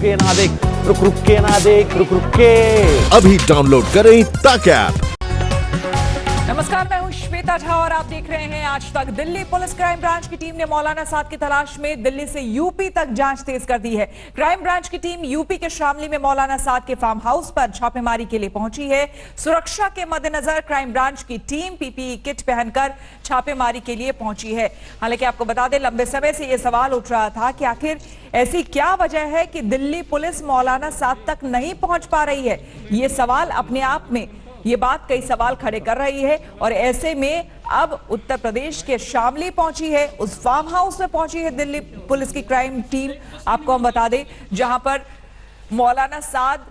के ना देख, रुक के ना देख, रुक के। अभी डाउनलोड करें तक ऐप। नमस्कार, मैं हूं श्वेता झा और आप देख रहे हैं आज तक। दिल्ली पुलिस क्राइम ब्रांच की टीम ने मौलाना साद की तलाश में दिल्ली से यूपी तक जांच तेज कर दी है। क्राइम ब्रांच की टीम यूपी के शामली में मौलाना साद के फार्म हाउस पर छापेमारी के लिए पहुंची है। सुरक्षा के मद्देनजर क्राइम ब्रांच की टीम पीपीई किट पहनकर छापेमारी के लिए पहुंची है। हालांकि आपको बता दें, लंबे समय से यह सवाल उठ रहा था कि आखिर ऐसी क्या वजह है कि दिल्ली पुलिस मौलाना साद तक नहीं पहुंच पा रही है। ये सवाल अपने आप में, ये बात कई सवाल खड़े कर रही है और ऐसे में अब उत्तर प्रदेश के शामली पहुंची है, उस फार्म हाउस में पहुंची है दिल्ली पुलिस की क्राइम टीम। आपको हम बता दें, जहां पर मौलाना साद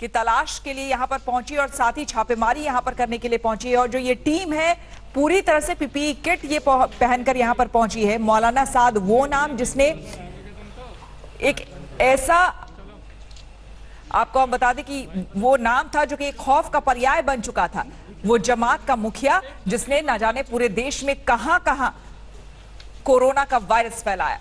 की तलाश के लिए यहां पर पहुंची और साथ ही छापेमारी यहां पर करने के लिए पहुंची है। और जो ये टीम है पूरी तरह से पीपीई किट ये पहनकर यहां पर पहुंची है। मौलाना साद वो नाम जिसने एक ऐसा, आपको हम बता दें कि वो नाम था जो कि एक खौफ का पर्याय बन चुका था। वो जमात का मुखिया जिसने न जाने पूरे देश में कहां-कहां कोरोना का वायरस फैलाया।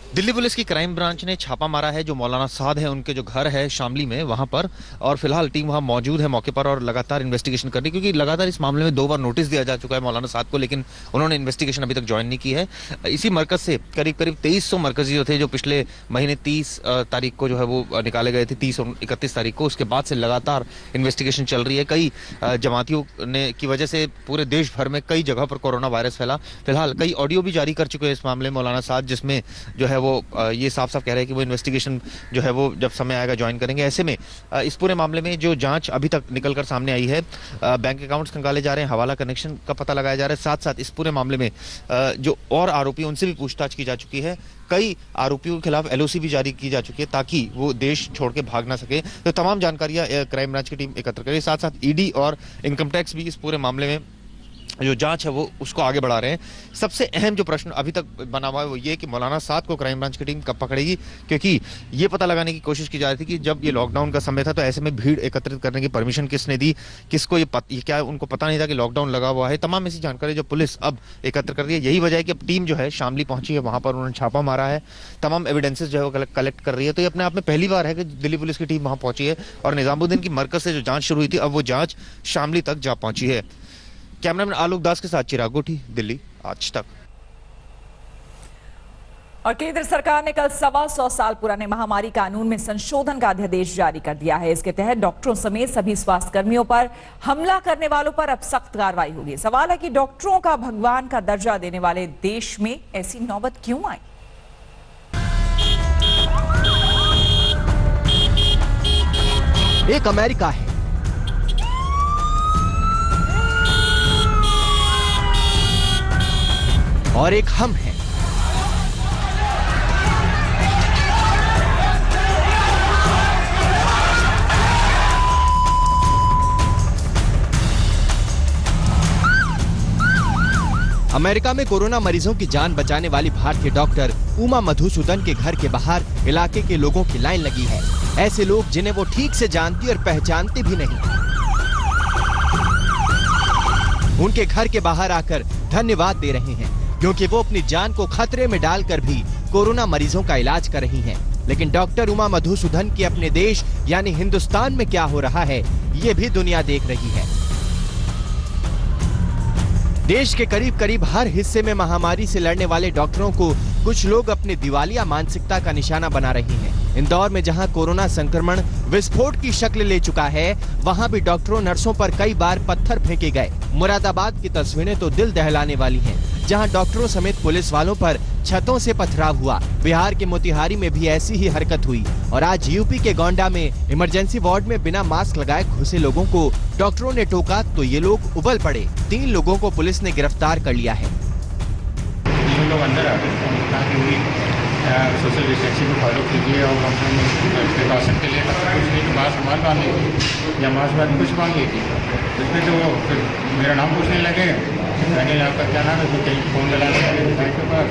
दिल्ली पुलिस की क्राइम ब्रांच ने छापा मारा है जो मौलाना साद है उनके जो घर है शामली में, वहां पर। और फिलहाल टीम वहां मौजूद है मौके पर और लगातार इन्वेस्टिगेशन कर रही है, क्योंकि लगातार इस मामले में 2 बार नोटिस दिया जा चुका है मौलाना साद को, लेकिन उन्होंने इन्वेस्टिगेशन अभी तक ज्वाइन नहीं की है। इसी मरकज से करीब 2300 मरकजी जो थे, जो पिछले महीने 30 तारीख को जो है वो निकाले गए थे, 30 और 31 तारीख को। उसके बाद से लगातार इन्वेस्टिगेशन चल रही है। कई जमातियों ने की वजह से पूरे देश भर में कई जगह पर कोरोना वायरस फैला। फिलहाल कई ऑडियो भी जारी कर चुके हैं इस मामले में मौलाना साद, जिसमें जो है वो ये साफ साफ कह रहे हैं कि वो इन्वेस्टिगेशन जो है वो जब समय आएगा ज्वाइन करेंगे। ऐसे में इस पूरे मामले में जो जांच अभी तक निकलकर सामने आई है, बैंक अकाउंट्स खंगाले जा रहे हैं, हवाला कनेक्शन का पता लगाया जा रहा है। साथ साथ इस पूरे मामले में जो और आरोपी उनसे भी पूछताछ की जा चुकी है। कई आरोपियों के खिलाफ एलओसी भी जारी की जा चुकी है ताकि वो देश छोड़ के भाग ना सके। तो तमाम जानकारियां क्राइम ब्रांच की टीम एकत्र करेगी। साथ साथ ईडी और इनकम टैक्स भी इस पूरे मामले में जो जांच है वो उसको आगे बढ़ा रहे हैं। सबसे अहम जो प्रश्न अभी तक बना हुआ है वो ये कि मौलाना साद को क्राइम ब्रांच की टीम कब पकड़ेगी, क्योंकि ये पता लगाने की कोशिश की जा रही थी कि जब ये लॉकडाउन का समय था तो ऐसे में भीड़ एकत्रित करने की परमिशन किसने दी, किसको ये क्या उनको पता नहीं था कि लॉकडाउन लगा हुआ है। तमाम ऐसी जानकारी जो पुलिस अब एकत्र कर रही है। यही वजह है कि अब टीम जो है शामली पहुंची है, वहां पर उन्होंने छापा मारा है, तमाम एविडेंसेस जो है वो कलेक्ट कर रही है। तो ये अपने आप में पहली बार है कि दिल्ली पुलिस की टीम वहां पहुंची है और निजामुद्दीन की मरकज से जो जांच शुरू हुई थी, अब वो जांच शामली तक जा पहुंची है। कैमरामैन आलोक दास के साथ चिराग गोठी, दिल्ली, आज तक। और केंद्र सरकार ने कल 125 साल पुराने महामारी कानून में संशोधन का अध्यादेश जारी कर दिया है। इसके तहत डॉक्टरों समेत सभी स्वास्थ्य कर्मियों पर हमला करने वालों पर अब सख्त कार्रवाई होगी। सवाल है कि डॉक्टरों का भगवान का दर्जा देने वाले देश में ऐसी नौबत क्यों आई। एक अमेरिका है, और एक हम हैं। अमेरिका में कोरोना मरीजों की जान बचाने वाली भारतीय डॉक्टर उमा मधुसूदन के घर के बाहर इलाके के लोगों की लाइन लगी है। ऐसे लोग जिन्हें वो ठीक से जानती और पहचानती भी नहीं, उनके घर के बाहर आकर धन्यवाद दे रहे हैं, क्योंकि वो अपनी जान को खतरे में डालकर भी कोरोना मरीजों का इलाज कर रही हैं। लेकिन डॉक्टर उमा मधुसूदन की अपने देश यानी हिंदुस्तान में क्या हो रहा है, ये भी दुनिया देख रही है। देश के करीब करीब हर हिस्से में महामारी से लड़ने वाले डॉक्टरों को कुछ लोग अपनी दिवालिया मानसिकता का निशाना बना रहे हैं। इंदौर में जहां कोरोना संक्रमण विस्फोट की शक्ल ले चुका है, वहां भी डॉक्टरों नर्सों पर कई बार पत्थर फेंके गए। मुरादाबाद की तस्वीरें तो दिल दहलाने वाली हैं, जहां डॉक्टरों समेत पुलिस वालों पर छतों से पथराव हुआ। बिहार के मोतिहारी में भी ऐसी ही हरकत हुई और आज यूपी के गोंडा में इमरजेंसी वार्ड में बिना मास्क लगाए घुसे लोगों को डॉक्टरों ने टोका तो ये लोग उबल पड़े। 3 लोगों को पुलिस ने गिरफ्तार कर लिया है। लोग अंदर आ गए, सोशल डिस्टेंसिंग को फॉलो कीजिए और प्रिकॉशन के लिए कुछ नहीं, मास्क हमारे बांध लीजिए या मास्क बाद कुछ मांग लीजिए। उसमें तो वो फिर मेरा नाम पूछने लगे, मैंने आपका क्या नाम है, तो कहीं फ़ोन लगाने लगे बैंक के पास।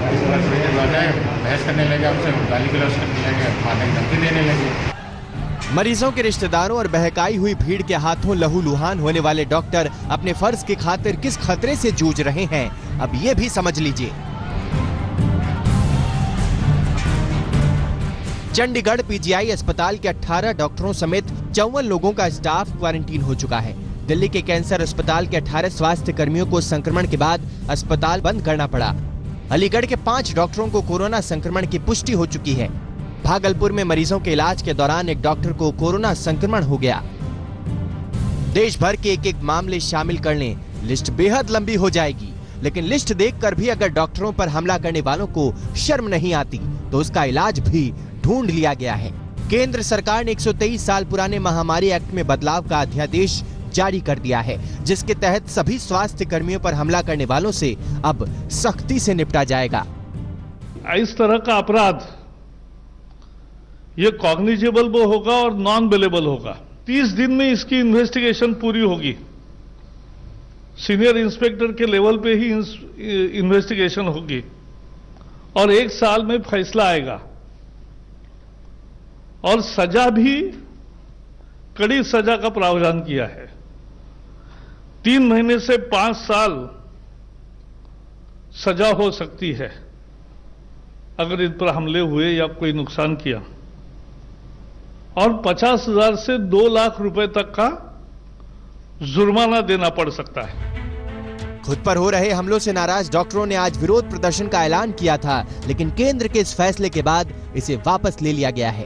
इसके बाद थोड़ी देर बाद आए, बहस करने लगे, हमसे गाली गलौज करने लगे, मारने की धमकी देने लगे। मरीजों के रिश्तेदारों और बहकाई हुई भीड़ के हाथों लहूलुहान होने वाले डॉक्टर अपने फर्ज की खातिर किस खतरे से जूझ रहे हैं, अब ये भी समझ लीजिए। चंडीगढ़ पीजीआई अस्पताल के 18 डॉक्टरों समेत 54 लोगों का स्टाफ क्वारंटीन हो चुका है। दिल्ली के कैंसर अस्पताल के 18 स्वास्थ्य कर्मियों को संक्रमण के बाद अस्पताल बंद करना पड़ा। अलीगढ़ के 5 डॉक्टरों को कोरोना संक्रमण की पुष्टि हो चुकी है। भागलपुर में मरीजों के इलाज के दौरान एक डॉक्टर को कोरोना संक्रमण हो गया। देश भर के एक मामले शामिल कर लें, लिस्ट बेहद लंबी हो जाएगी। लेकिन लिस्ट देखकर भी अगर डॉक्टरों पर हमला करने वालों को शर्म नहीं आती तो उसका इलाज भी ढूंढ लिया गया है। केंद्र सरकार ने 123 साल पुराने महामारी एक्ट में बदलाव का अध्यादेश जारी कर दिया है, जिसके तहत सभी स्वास्थ्य कर्मियों पर हमला करने वालों से अब सख्ती से निपटा जाएगा। इस तरह का अपराध ये कॉग्निजेबल भी होगा और नॉन बेलेबल होगा। 30 दिन में इसकी इन्वेस्टिगेशन पूरी होगी। सीनियर इंस्पेक्टर के लेवल पे ही इन्वेस्टिगेशन होगी और 1 साल में फैसला आएगा और सजा भी कड़ी सजा का प्रावधान किया है। 3 महीने से 5 साल सजा हो सकती है अगर इन पर हमले हुए या कोई नुकसान किया, और 50,000 से 2 लाख रुपए तक का जुर्माना देना पड़ सकता है। खुद पर हो रहे हमलों से नाराज डॉक्टरों ने आज विरोध प्रदर्शन का ऐलान किया था, लेकिन केंद्र के इस फैसले के बाद इसे वापस ले लिया गया है।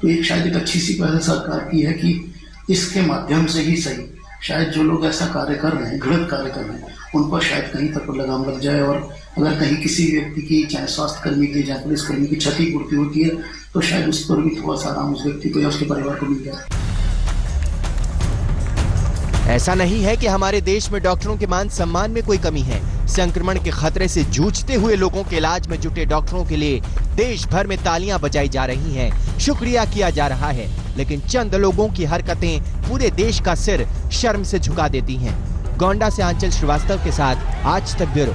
तो एक शायद एक अच्छी सी पहल सरकार की है कि इसके माध्यम से ही सही शायद जो लोग ऐसा कार्य कर रहे हैं, गलत कार्य कर रहे हैं, उन पर शायद कहीं तक लगाम लग जाए। और अगर कहीं किसी व्यक्ति की, चाहे स्वास्थ्य कर्मी की, चाहे पुलिस कर्मी की क्षतिपूर्ति होती है तो शायद उस पर भी थोड़ा सा आराम उस व्यक्ति को या उसके परिवार को मिल जाए। ऐसा नहीं है कि हमारे देश में डॉक्टरों के मान सम्मान में कोई कमी है। संक्रमण के खतरे से जूझते हुए लोगों के इलाज में जुटे डॉक्टरों के लिए देश भर में तालियां बजाई जा रही हैं, शुक्रिया किया जा रहा है। लेकिन चंद लोगों की हरकतें पूरे देश का सिर शर्म से झुका देती हैं। गोंडा से आंचल श्रीवास्तव के साथ आज तक ब्यूरो।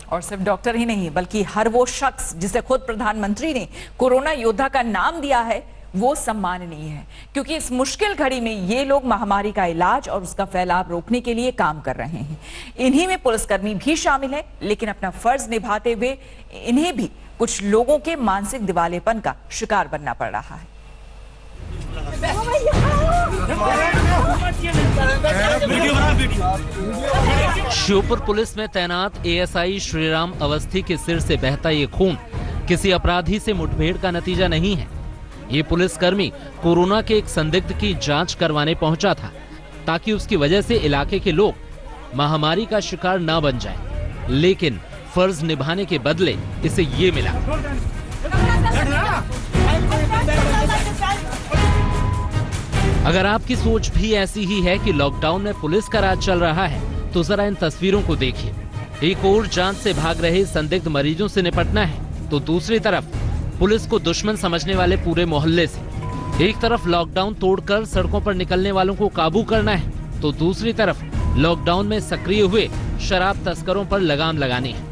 और सिर्फ डॉक्टर ही नहीं बल्कि हर वो शख्स जिसे खुद प्रधानमंत्री ने कोरोना योद्धा का नाम दिया है वो सम्माननीय है, क्योंकि इस मुश्किल घड़ी में ये लोग महामारी का इलाज और उसका फैलाव रोकने के लिए काम कर रहे हैं। इन्हीं में पुलिसकर्मी भी शामिल हैं, लेकिन अपना फर्ज निभाते हुए इन्हें भी कुछ लोगों के मानसिक दिवालेपन का शिकार बनना पड़ रहा है। श्योपुर पुलिस में तैनात एएसआई श्रीराम अवस्थी के सिर से बहता ये खून किसी अपराधी से मुठभेड़ का नतीजा नहीं है। ये पुलिसकर्मी कोरोना के एक संदिग्ध की जांच करवाने पहुंचा था ताकि उसकी वजह से इलाके के लोग महामारी का शिकार न बन जाएं। लेकिन फर्ज निभाने के बदले इसे ये मिला। अगर आपकी सोच भी ऐसी ही है कि लॉकडाउन में पुलिस का राज चल रहा है तो जरा इन तस्वीरों को देखिए। एक ओर जांच से भाग रहे संदिग्ध मरीजों से निपटना है तो दूसरी तरफ पुलिस को दुश्मन समझने वाले पूरे मोहल्ले से। एक तरफ लॉकडाउन तोड़कर सड़कों पर निकलने वालों को काबू करना है तो दूसरी तरफ लॉकडाउन में सक्रिय हुए शराब तस्करों पर लगाम लगानी है।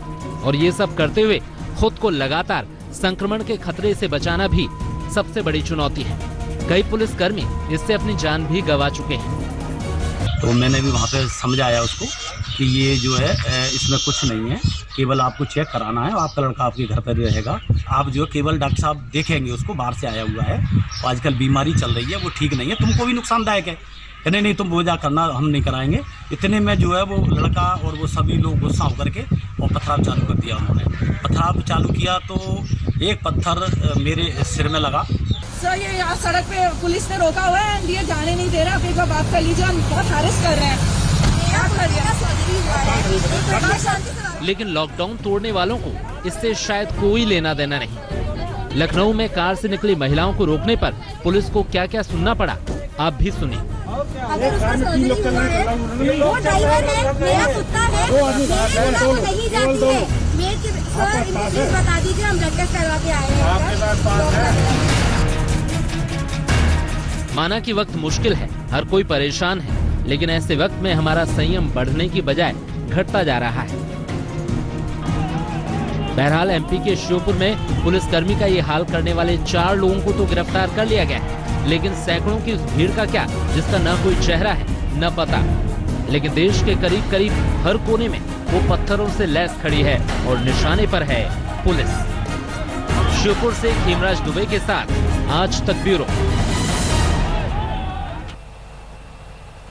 और ये सब करते हुए खुद को लगातार संक्रमण के खतरे से बचाना भी सबसे बड़ी चुनौती है। कई पुलिसकर्मी इससे अपनी जान भी गंवा चुके हैं। तो मैंने भी वहाँ पे समझाया उसको कि ये जो है इसमें कुछ नहीं है, केवल आपको चेक कराना है, आपका लड़का आपके घर पर रहेगा, आप जो केवल डॉक्टर साहब देखेंगे उसको, बाहर से आया हुआ है, तो आजकल बीमारी चल रही है वो ठीक नहीं है, तुमको भी नुकसानदायक है, नहीं तुम बोझा करना, हम नहीं कराएंगे। इतने में जो है वो लड़का और वो सभी लोग गुस्सा होकर के और पथराव चालू कर दिया। उन्होंने पथराव चालू किया तो एक पत्थर मेरे सिर में लगा। सर ये यहाँ सड़क पे पुलिस ने रोका हुआ है, ये जाने नहीं दे रहा। आप एक बार बात कर लीजिए, हम बहुत हैरेस कर रहे हैं। लेकिन लॉकडाउन तोड़ने वालों को इससे शायद कोई लेना देना नहीं। लखनऊ में कार से निकली महिलाओं को रोकने पर पुलिस को क्या क्या सुनना पड़ा, आप भी सुनिए। अगर उसका सर्जरी हुआ है, वो ड्राइवर है, मेरा कुत्ता है, नहीं जाती है, सर बता दीजिए, हम ब्लड टेस्ट करवा के आए हैं। माना कि वक्त मुश्किल है, हर कोई परेशान है, लेकिन ऐसे वक्त में हमारा संयम बढ़ने की बजाय घटता जा रहा है। बहरहाल एमपी के श्योपुर में पुलिसकर्मी का ये हाल करने वाले 4 लोगों को तो गिरफ्तार कर लिया गया है, लेकिन सैकड़ों की उस भीड़ का क्या जिसका न कोई चेहरा है न पता। लेकिन देश के करीब करीब हर कोने में वो पत्थरों से लैस खड़ी है और निशाने पर है पुलिस। श्योपुर से खेमराज दुबे के साथ आज तक ब्यूरो।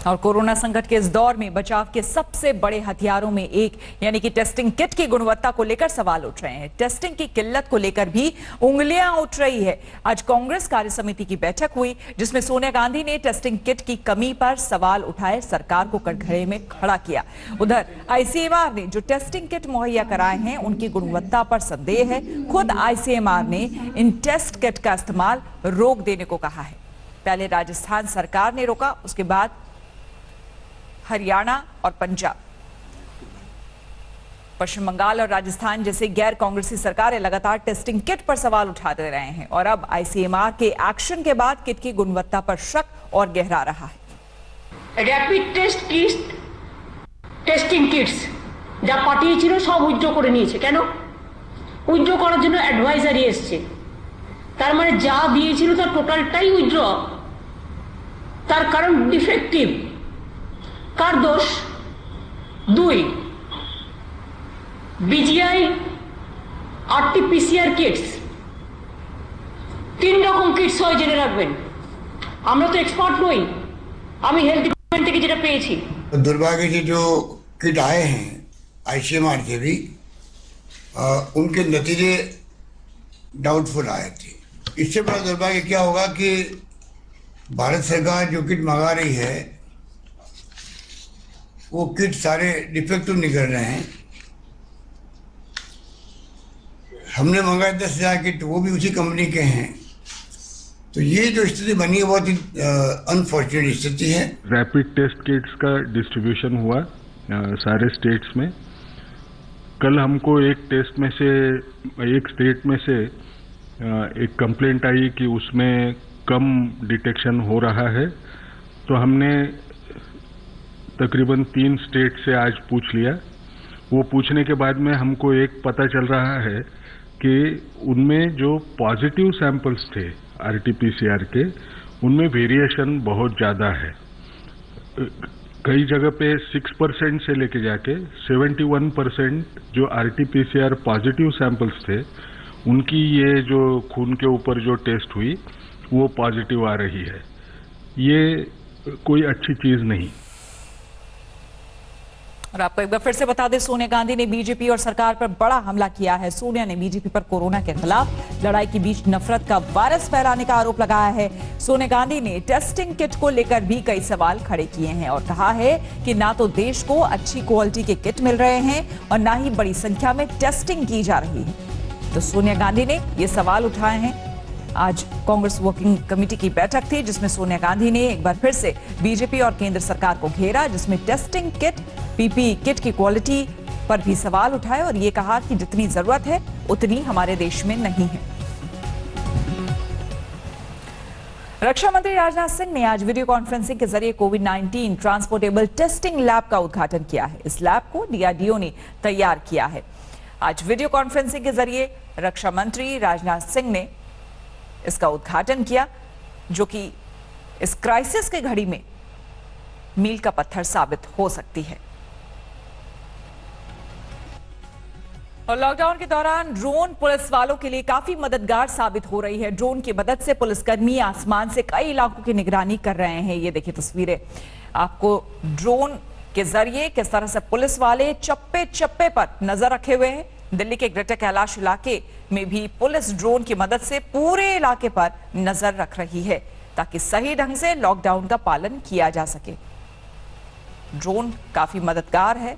और कोरोना संकट के इस दौर में बचाव के सबसे बड़े हथियारों में एक यानी कि टेस्टिंग किट की गुणवत्ता को लेकर सवाल उठ रहे हैं। टेस्टिंग की किल्लत को लेकर भी उंगलियां उठ रही है। आज कांग्रेस कार्य समिति की बैठक हुई जिसमें सोनिया गांधी ने टेस्टिंग किट की कमी पर सवाल उठाए, सरकार को कटघरे में खड़ा किया। उधर आईसीएमआर ने जो टेस्टिंग किट मुहैया कराए हैं उनकी गुणवत्ता पर संदेह है। खुद आईसीएमआर ने इन टेस्ट किट का इस्तेमाल रोक देने को कहा है। पहले राजस्थान सरकार ने रोका, उसके बाद हरियाणा और पंजाब। पश्चिम बंगाल और राजस्थान जैसे गैर कांग्रेसी सरकारें लगातार टेस्टिंग किट पर सवाल उठाते रहे हैं और अब आईसीएमआर के एक्शन के बाद किट की गुणवत्ता पर शक और गहरा रहा है। Rapid test kit testing kits যা পাঠিয়েছিল সব উইথড্র করে নিয়েছে। কেন উইথড্র করার জন্য অ্যাডভাইজারি এসেছে, তার মানে যা দিয়েছিল তার টোটালটাই উইথড্র, তার কারণ ডিফেক্টিভ। কার দোষ? দুই, বিজিআই আরটিপিসিআর কিটস, তিন রকম কিটস হয় জেনে রাখবেন। আমরা তো এক্সপার্ট নই, আমি হেলথ ডিপার্টমেন্ট থেকে যেটা পেয়েছি। दुर्भाग्य से जो किट आए हैं आईसीएमआर के भी उनके नतीजे डाउटफुल आए थे। इससे बड़ा दुर्भाग्य क्या होगा कि भारत सरकार जो किट मंगा रही है वो किट सारे डिफेक्टिव निकल रहे हैं। हमने मंगाए 10,000 किट, वो भी उसी कंपनी के हैं। तो ये जो स्थिति बनी है बहुत ही अनफॉर्चुनेट स्थिति है। रैपिड टेस्ट किट्स का डिस्ट्रीब्यूशन हुआ सारे स्टेट्स में। कल हमको एक स्टेट में से एक कंप्लेंट आई कि उसमें कम डिटेक्शन हो रहा है, तो हमने तकरीबन 3 स्टेट से आज पूछ लिया। वो पूछने के बाद में हमको एक पता चल रहा है कि उनमें जो पॉजिटिव सैंपल्स थे आरटीपीसीआर के, उनमें वेरिएशन बहुत ज़्यादा है। कई जगह पे 6% से लेके जाके 71% जो आरटीपीसीआर पॉजिटिव सैंपल्स थे उनकी ये जो खून के ऊपर जो टेस्ट हुई वो पॉजिटिव आ रही है। ये कोई अच्छी चीज़ नहीं। और आपको एक बार फिर से बता दें, सोनिया गांधी ने बीजेपी और सरकार पर बड़ा हमला किया है। सोनिया ने बीजेपी पर कोरोना के खिलाफ लड़ाई के बीच नफरत का वायरस फैलाने का आरोप लगाया है। सोनिया गांधी ने टेस्टिंग किट को लेकर भी कई सवाल खड़े किए हैं और कहा है कि ना तो देश को अच्छी क्वालिटी के किट मिल रहे हैं और ना ही बड़ी संख्या में टेस्टिंग की जा रही है। तो सोनिया गांधी ने ये सवाल उठाए हैं। आज कांग्रेस वर्किंग कमेटी की बैठक थी जिसमें सोनिया गांधी ने एक बार फिर से बीजेपी और केंद्र सरकार को घेरा, जिसमें टेस्टिंग किट पीपीई किट की क्वालिटी पर भी सवाल उठाए और ये कहा कि जितनी जरूरत है उतनी हमारे देश में नहीं है। रक्षा मंत्री राजनाथ सिंह ने आज वीडियो कॉन्फ्रेंसिंग के जरिए कोविड-19 ट्रांसपोर्टेबल टेस्टिंग लैब का उद्घाटन किया है। इस लैब को डीआरडीओ ने तैयार किया है। आज वीडियो कॉन्फ्रेंसिंग के जरिए रक्षा मंत्री राजनाथ सिंह ने इसका उद्घाटन किया, जो कि इस क्राइसिस के घड़ी में मील का पत्थर साबित हो सकती है। और लॉकडाउन के दौरान ड्रोन पुलिस वालों के लिए काफी मददगार साबित हो रही है। ड्रोन की मदद से पुलिसकर्मी आसमान से कई इलाकों की निगरानी कर रहे हैं। ये देखिए तस्वीरें, आपको ड्रोन के जरिए किस तरह से पुलिस वाले चप्पे चप्पे पर नजर रखे हुए हैं। दिल्ली के ग्रेटर कैलाश इलाके में भी पुलिस ड्रोन की मदद से पूरे इलाके पर नजर रख रही है ताकि सही ढंग से लॉकडाउन का पालन किया जा सके। ड्रोन काफी मददगार है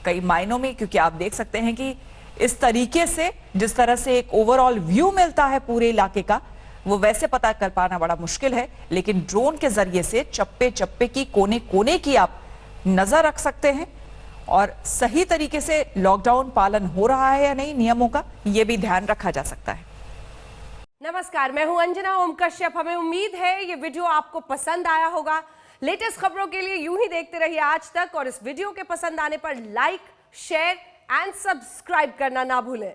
कई मायनों में, क्योंकि आप देख सकते हैं कि इस तरीके से जिस तरह से एक ओवरऑल व्यू मिलता है पूरे इलाके का, वो वैसे पता कर पाना बड़ा मुश्किल है, लेकिन ड्रोन के जरिए से चप्पे चप्पे की कोने कोने की आप नजर रख सकते हैं और सही तरीके से लॉकडाउन पालन हो रहा है या नहीं नियमों का, यह भी ध्यान रखा जा सकता है। नमस्कार, मैं हूं अंजना ओम कश्यप। हमें उम्मीद है ये वीडियो आपको पसंद आया होगा। लेटेस्ट खबरों के लिए यूं ही देखते रहिए आज तक और इस वीडियो के पसंद आने पर लाइक, शेयर एंड सब्सक्राइब करना ना भूलें।